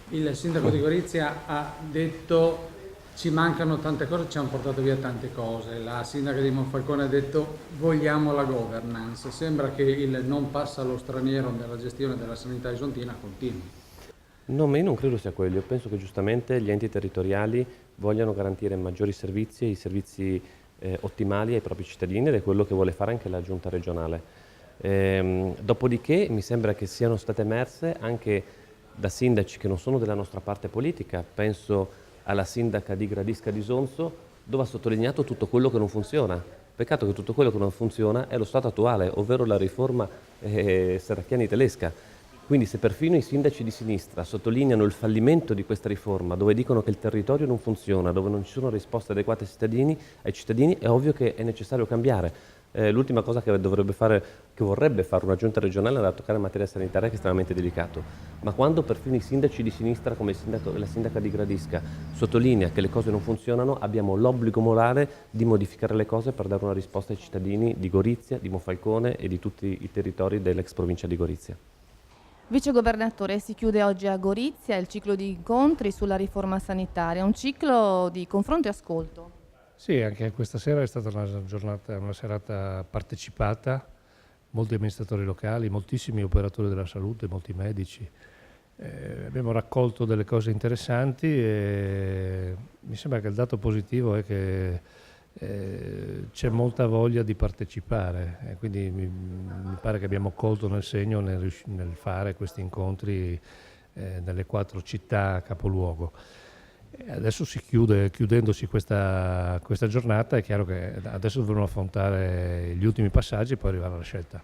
Il sindaco di Gorizia ha detto ci mancano tante cose, ci hanno portato via tante cose. La sindaca di Monfalcone ha detto vogliamo la governance. Sembra che il non passa allo straniero nella gestione della sanità isontina continui. No, ma io non credo sia quello. Io penso che giustamente gli enti territoriali vogliano garantire maggiori servizi, i servizi ottimali ai propri cittadini ed è quello che vuole fare anche la giunta regionale. Dopodiché mi sembra che siano state emerse anche da sindaci che non sono della nostra parte politica, penso alla sindaca di Gradisca di Sonzo, dove ha sottolineato tutto quello che non funziona. Peccato che tutto quello che non funziona è lo stato attuale, ovvero la riforma serracchiani-tedesca. Quindi se perfino i sindaci di sinistra sottolineano il fallimento di questa riforma, dove dicono che il territorio non funziona, dove non ci sono risposte adeguate ai cittadini, è ovvio che è necessario cambiare. L'ultima cosa che vorrebbe fare una giunta regionale era toccare in materia sanitaria, che è estremamente delicato. Ma quando perfino i sindaci di sinistra, come la sindaca di Gradisca, sottolinea che le cose non funzionano, abbiamo l'obbligo morale di modificare le cose per dare una risposta ai cittadini di Gorizia, di Monfalcone e di tutti i territori dell'ex provincia di Gorizia. Vicegovernatore, si chiude oggi a Gorizia il ciclo di incontri sulla riforma sanitaria, un ciclo di confronto e ascolto. Sì, anche questa sera è stata una serata partecipata, molti amministratori locali, moltissimi operatori della salute, molti medici. Abbiamo raccolto delle cose interessanti e mi sembra che il dato positivo è che c'è molta voglia di partecipare e quindi mi pare che abbiamo colto nel segno nel fare questi incontri nelle 4 città capoluogo. E adesso chiudendosi questa giornata, è chiaro che adesso dovremo affrontare gli ultimi passaggi e poi arrivare alla scelta.